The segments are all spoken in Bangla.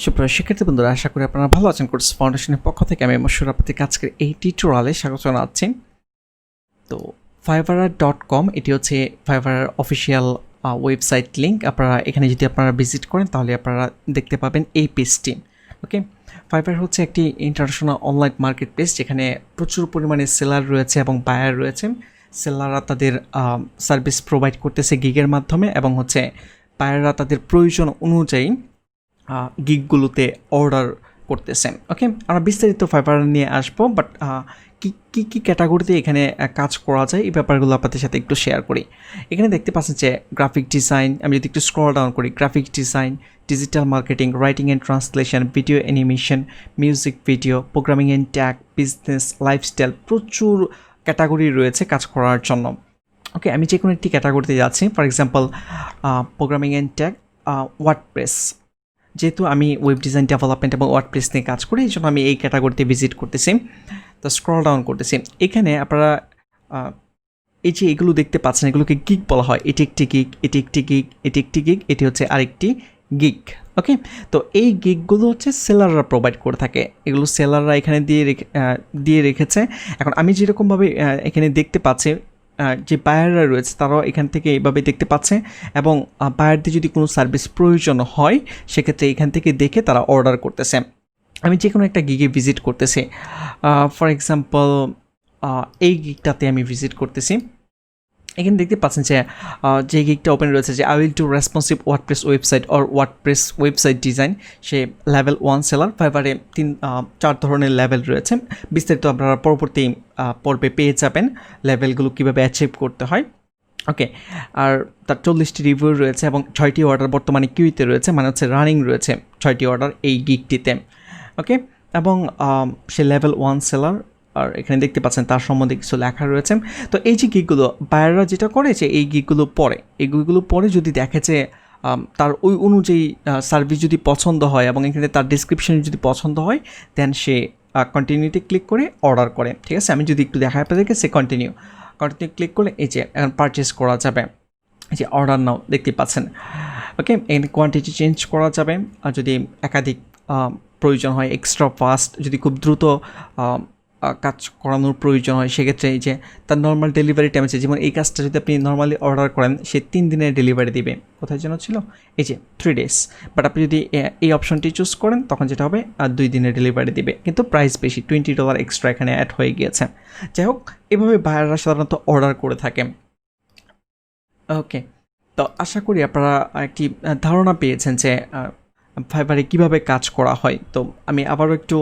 সুপ্রিয় শিক্ষার্থী বন্ধুরা, আশা করি আপনারা ভালো আছেন। কোর্স ফাউন্ডেশনের পক্ষ থেকে আমি মশুর আপনাদের আজকের এই টিউটোরিয়ালে স্বাগত জানাচ্ছি। তো fiverr.com এটি হচ্ছে ফাইভারের অফিসিয়াল ওয়েবসাইট লিঙ্ক। আপনারা এখানে যদি আপনারা ভিজিট করেন তাহলে আপনারা দেখতে পাবেন এই পেজটি। ওকে, ফাইভার হচ্ছে একটি ইন্টারন্যাশনাল অনলাইন মার্কেট প্লেস যেখানে প্রচুর পরিমাণে সেলার রয়েছে এবং বায়ার রয়েছে। সেলাররা তাদের সার্ভিস প্রোভাইড করতেছে গিগের মাধ্যমে এবং হচ্ছে বায়াররা তাদের প্রয়োজন অনুযায়ী গিগগুলোতে অর্ডার করতেছে। ওকে, আমরা বিস্তারিত ফাইবার নিয়ে আসবো, বাট কী ক্যাটাগরিতে এখানে কাজ করা যায় এই ব্যাপারগুলো আপনাদের সাথে একটু শেয়ার করি। এখানে দেখতে পাচ্ছেন যে গ্রাফিক ডিজাইন, আমি যদি একটু স্ক্রল ডাউন করি, graphic design, digital marketing, writing and translation, video animation, music video, programming and tag, business, lifestyle, প্রচুর ক্যাটাগরি রয়েছে কাজ করার জন্য। ওকে, আমি যে কোনো একটি ক্যাটাগরিতে যাচ্ছি। For example programming and tag, WordPress. যেহেতু আমি ওয়েব ডিজাইন ডেভেলপমেন্ট এবং ওয়ার্ডপ্রেস নিয়ে কাজ করি, এই জন্য আমি এই ক্যাটাগরিতে ভিজিট করতেছি। তো স্ক্রল ডাউন করতেছি, এখানে আপনারা এই যে এগুলো দেখতে পাচ্ছেন, এগুলোকে গিগ বলা হয়। এটি একটি গিগ, এটি একটি গিগ, এটি একটি গিগ, এটি হচ্ছে আরেকটি গিগ। ওকে, তো এই গিগগুলো হচ্ছে সেলাররা প্রোভাইড করে থাকে। এগুলো সেলাররা এখানে দিয়ে রেখেছে। এখন আমি যেরকমভাবে এখানে দেখতে পাচ্ছি, যে বায়াররা রয়েছে তারাও এখান থেকে এইভাবে দেখতে পাচ্ছে এবং বায়ারদের যদি কোনো সার্ভিস প্রয়োজন হয় সেক্ষেত্রে এখান থেকে দেখে তারা অর্ডার করতেছে। আমি যে কোনো একটা গিগে ভিজিট করতেছি। ফর এক্সাম্পল এই গিগটাতে আমি ভিজিট করতেছি। এখানে দেখতে পাচ্ছেন যে গিগটা ওপেন রয়েছে, যে I will to responsive WordPress website or WordPress website design, সে লেভেল 1 সেলার। ফাইবারে 4 ধরনের লেভেল রয়েছে, বিস্তারিত আপনারা পরবর্তী পর্বে পেয়ে যাবেন লেভেলগুলো কীভাবে অ্যাচিভ করতে হয়। ওকে, আর তার 40টি রিভিউ রয়েছে এবং 6টি অর্ডার বর্তমানে কিউতে রয়েছে, মানে হচ্ছে রানিং রয়েছে 6টি অর্ডার এই গিগটিতে। ওকে, এবং সে লেভেল 1 সেলার। আর এখানে দেখতে পাচ্ছেন তার সম্বন্ধে কিছু লেখা রয়েছে। তো এই যে গিগগুলো বায়াররা যেটা করে, যে এই গিগগুলো পরে যদি দেখে যে তার ওই অনুযায়ী সার্ভিস যদি পছন্দ হয় এবং এখানে তার ডিসক্রিপশন যদি পছন্দ হয়, দেন সে কন্টিনিউতে ক্লিক করে অর্ডার করে। ঠিক আছে, আমি যদি একটু দেখাই আপনাদেরকে, সে কন্টিনিউ ক্লিক করলে এই যে এখন পারচেস করা যাবে, এই যে অর্ডার নাও দেখতে পাচ্ছেন। ওকে, এখানে কোয়ান্টিটি চেঞ্জ করা যাবে, আর যদি একাধিক প্রয়োজন হয়, এক্সট্রা ফাস্ট, যদি খুব দ্রুত কাজ করানোর প্রয়োজন হয় সেক্ষেত্রে এই যে তার নর্মাল ডেলিভারি টাইম আছে, যেমন এই কাজটা যদি আপনি নর্মালি অর্ডার করেন সে 3 দিনের ডেলিভারি দিবে। কোথায় যেন ছিল, এই যে 3 days, বাট আপনি যদি এই অপশনটি চুজ করেন তখন যেটা হবে 2 দিনের ডেলিভারি দিবে, কিন্তু প্রাইস বেশি, $20 এক্সট্রা এখানে অ্যাড হয়ে গিয়েছে। যাই হোক, এভাবে বায়াররা সাধারণত অর্ডার করে থাকে। ওকে, তো আশা করি আপনারা একটি ধারণা পেয়েছেন যে ফাইবারে কীভাবে কাজ করা হয়। তো আমি আবারও একটু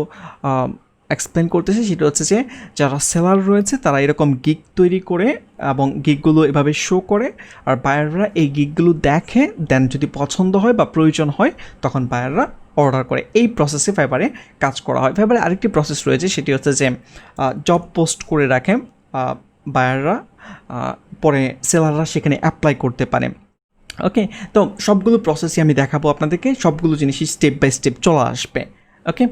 এক্সপ্লেন করতেছি, সেটা হচ্ছে যে যারা সেলার রয়েছে তারা এরকম গিগ তৈরি করে এবং গিগগুলো এভাবে শো করে, আর বায়াররা এই গিগগুলো দেখে, দেন যদি পছন্দ হয় বা প্রয়োজন হয় তখন বায়াররা অর্ডার করে। এই প্রসেসে ফাইবারে কাজ করা হয়। ফাইবারে আরেকটি প্রসেস রয়েছে, সেটি হচ্ছে যে জব পোস্ট করে রাখে বায়াররা, পরে সেলাররা সেখানে অ্যাপ্লাই করতে পারে। ওকে, তো সবগুলো প্রসেসই আমি দেখাবো আপনাদেরকে, সবগুলো জিনিসই স্টেপ বাই স্টেপ চলে আসবে। ওকে,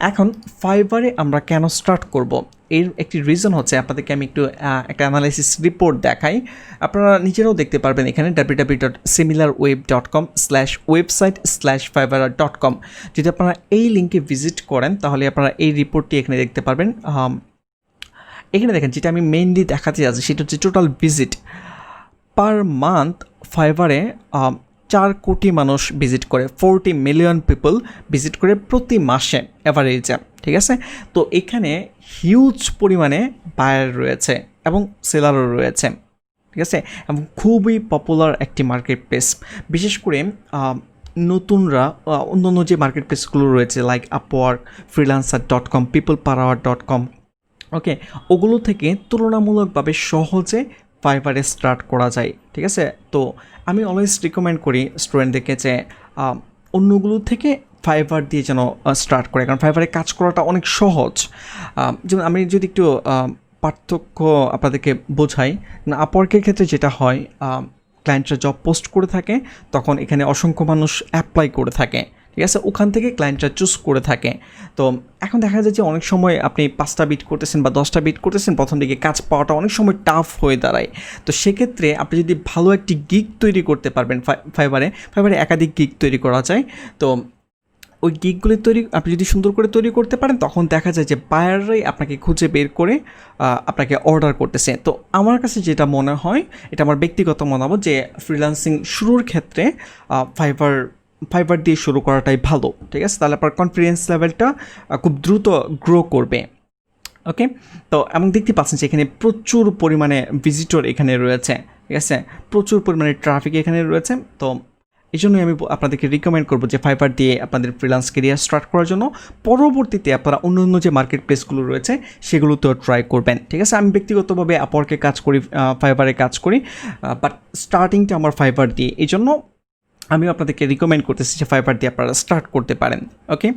এখন ফাইবারে আমরা কেন স্টার্ট করব, এর একটি রিজন হচ্ছে আপনাদেরকে আমি একটু একটা অ্যানালাইসিস রিপোর্ট দেখাই। আপনারা নিজেরাও দেখতে পারবেন এখানে www.similarweb.com/website/fiverr.com। যদি আপনারা এই লিঙ্কে ভিজিট করেন তাহলে আপনারা এই রিপোর্টটি এখানে দেখতে পারবেন। এখানে দেখেন, যেটা আমি মেইনলি দেখাতে যাচ্ছি সেটা হচ্ছে টোটাল ভিজিট পার মান্থ। ফাইবারে 4 কোটি মানুষ ভিজিট করে, 40 মিলিয়ন পিপল ভিজিট করে প্রতি মাসে অ্যাভারেজে। ঠিক আছে, তো এখানে হিউজ পরিমাণে বায়ার রয়েছে এবং সেলারও রয়েছে। ঠিক আছে, এবং খুবই পপুলার একটি মার্কেট প্লেস। বিশেষ করে নতুনরা অন্যান্য যে মার্কেট প্লেসগুলো রয়েছে লাইক আপওয়ার্ক, freelancer.com, peoplepower.com, ওকে, ওগুলো থেকে তুলনামূলকভাবে সহজে ফাইবারে স্টার্ট করা যায়। ঠিক আছে, তো আমি অলওয়েজ রিকমেন্ড করি স্টুডেন্টদেরকে যে অন্যগুলো থেকে ফাইবার দিয়ে যেন স্টার্ট করে, কারণ ফাইবারে কাজ করাটা অনেক সহজ। যেমন আমি যদি একটু পার্থক্য আপনাদেরকে বোঝাই, আপওয়ার্কের ক্ষেত্রে যেটা হয়, ক্লায়েন্টরা জব পোস্ট করে থাকে, তখন এখানে অসংখ্য মানুষ অ্যাপ্লাই করে থাকে। ঠিক আছে, ওখান থেকে ক্লায়েন্টরা চুজ করে থাকে। তো এখন দেখা যায় যে অনেক সময় আপনি 5টা বিট করতেছেন বা 10টা বিট করতেছেন, প্রথম দিকে কাজ পাওয়াটা অনেক সময় টাফ হয়ে দাঁড়ায়। তো সেক্ষেত্রে আপনি যদি ভালো একটি গিগ তৈরি করতে পারবেন, ফাইবারে একাধিক গিগ তৈরি করা যায়। তো ওই গিগগুলি আপনি যদি সুন্দর করে তৈরি করতে পারেন, তখন দেখা যায় যে বায়াররাই আপনাকে খুঁজে বের করে আপনাকে অর্ডার করতেছে। তো আমার কাছে যেটা মনে হয়, এটা আমার ব্যক্তিগত মতামত, যে ফ্রিল্যান্সিং শুরুর ক্ষেত্রে ফাইবার দিয়ে শুরু করাটাই ভালো, ঠিক আছে? তাহলে আপনার কনফিডেন্স লেভেলটা খুব দ্রুত গ্রো করবে। ওকে, তো এবং দেখতে পাচ্ছেন যে এখানে প্রচুর পরিমাণে ভিজিটর এখানে রয়েছে, ঠিক আছে? প্রচুর পরিমাণে ট্রাফিক এখানে রয়েছে। তো এই জন্যই আমি আপনাদেরকে রিকমেন্ড করবো যে ফাইবার দিয়ে আপনাদের ফ্রিল্যান্স কেরিয়ার স্টার্ট করার জন্য পরবর্তীতে আপনারা অন্য অন্য যে মার্কেট প্লেসগুলো রয়েছে সেগুলোতেও ট্রাই করবেন, ঠিক আছে? আমি ব্যক্তিগতভাবে আপওয়ার্কে কাজ করি, ফাইবারে কাজ করি, বাট স্টার্টিংটা আমার ফাইবার দিয়ে, এই জন্য আমিও আপনাদেরকে রিকমেন্ড করতেছি যে ফাইবার দিয়ে আপনারা স্টার্ট করতে পারেন। ওকে,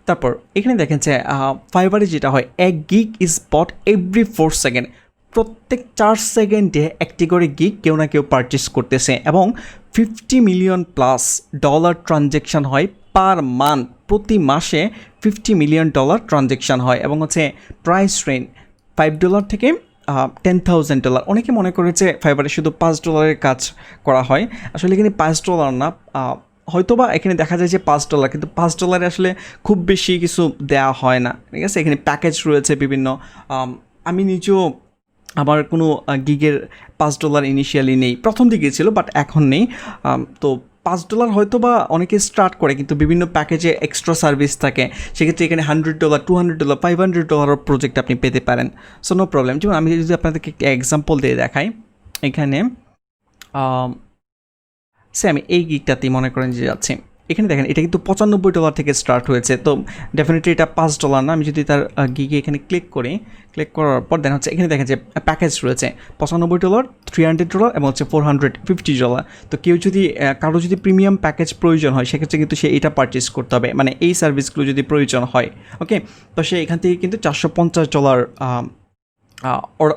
তারপর এখানে দেখেন যে ফাইবারে যেটা হয়, এক gig is but every 4 second. প্রত্যেক 4 সেকেন্ডে একটি করে গিগ কেউ না কেউ পারচেস করতেছে, এবং $50 মিলিয়ন প্লাস ট্রানজ্যাকশান হয় পার মান্থ। প্রতি মাসে $50 মিলিয়ন ট্রানজ্যাকশান হয়, এবং হচ্ছে প্রাইস রেঞ্জ $5 থেকে $10,000। অনেকে মনে করেছে ফাইবারে শুধু $5 কাজ করা হয়, আসলে এখানে $5 না, হয়তোবা এখানে দেখা যায় যে $5, কিন্তু $5 আসলে খুব বেশি কিছু দেওয়া হয় না, ঠিক আছে? এখানে প্যাকেজ রয়েছে বিভিন্ন। আমি নিজেও আমার কোনো গিগের $5 ইনিশিয়ালি নেই, প্রথম দিকে ছিল, বাট এখন নেই। তো $5 হয়তো বা অনেকে স্টার্ট করে, কিন্তু বিভিন্ন প্যাকেজে এক্সট্রা সার্ভিস থাকে, সেক্ষেত্রে এখানে $100, $200, $500 প্রজেক্ট আপনি পেতে পারেন। So no problem. যেমন আমি যদি আপনাদেরকে একটা এক্সাম্পল দিয়ে দেখাই, এখানে আমি এই গিগটাতেই মনে করেন যে যাচ্ছি, এখানে দেখেন এটা কিন্তু $95 থেকে স্টার্ট হয়েছে। তো ডেফিনেটলি এটা $5 না। আমি যদি তার গিগে এখানে ক্লিক করার পর দেন হচ্ছে এখানে দেখেন যে প্যাকেজ রয়েছে $95, $300 এবং হচ্ছে $450। তো কেউ যদি কারো যদি প্রিমিয়াম প্যাকেজ প্রয়োজন হয়, সেক্ষেত্রে কিন্তু সে এটা পারচেস করতে হবে, মানে এই সার্ভিসগুলো যদি প্রয়োজন হয়। ওকে, তো সে এখান থেকে কিন্তু $450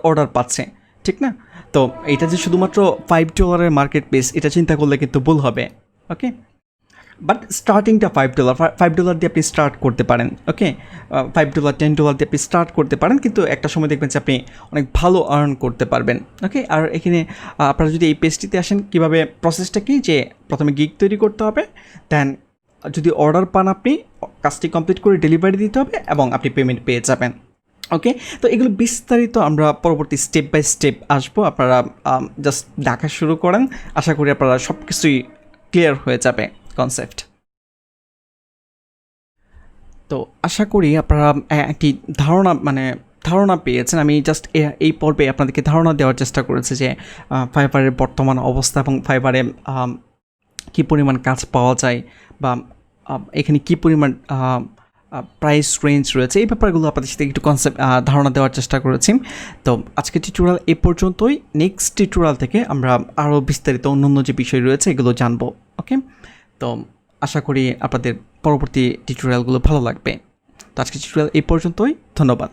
অর্ডার পাচ্ছে, ঠিক না? তো এটা যে শুধুমাত্র $5 মার্কেট প্লেস, এটা চিন্তা করলে কিন্তু ভুল হবে। ওকে, বাট স্টার্টিংটা $5 দিয়ে আপনি স্টার্ট করতে পারেন। ওকে, $5, $10 দিয়ে আপনি স্টার্ট করতে পারেন, কিন্তু একটা সময় দেখবেন যে আপনি অনেক ভালো আর্ন করতে পারবেন। ওকে, আর এখানে আপনারা যদি এই পেজটিতে আসেন, কীভাবে প্রসেসটা কি, যে প্রথমে গিগ তৈরি করতে হবে, দেন যদি অর্ডার পান আপনি কাজটি কমপ্লিট করে ডেলিভারি দিতে হবে, এবং আপনি পেমেন্ট পেয়ে যাবেন। ওকে, তো এগুলো বিস্তারিত আমরা পরবর্তী স্টেপ বাই স্টেপ আসবো। আপনারা জাস্ট দেখা শুরু করেন, আশা করি আপনারা সব কিছুই ক্লিয়ার হয়ে যাবে কনসেপ্ট। তো আশা করি আপনারা একটি ধারণা পেয়েছেন। আমি জাস্ট এই পর্বে আপনাদেরকে ধারণা দেওয়ার চেষ্টা করেছি যে ফাইবারের বর্তমান অবস্থা, এবং ফাইবারে কী পরিমাণ কাজ পাওয়া যায়, বা এখানে কী পরিমাণ প্রাইস রেঞ্জ রয়েছে, এই ব্যাপারগুলো আপনাদের সাথে একটু ধারণা দেওয়ার চেষ্টা করেছি। তো আজকের টিউটোরিয়াল এই পর্যন্তই। নেক্সট টিউটোরিয়াল থেকে আমরা আরও বিস্তারিত অন্যান্য যে বিষয় রয়েছে এগুলো জানবো। ওকে, তো আশা করি আপনাদের পরবর্তী টিউটোরিয়ালগুলো ভালো লাগবে। তো আজকের টিউটোরিয়াল এই পর্যন্তই, ধন্যবাদ।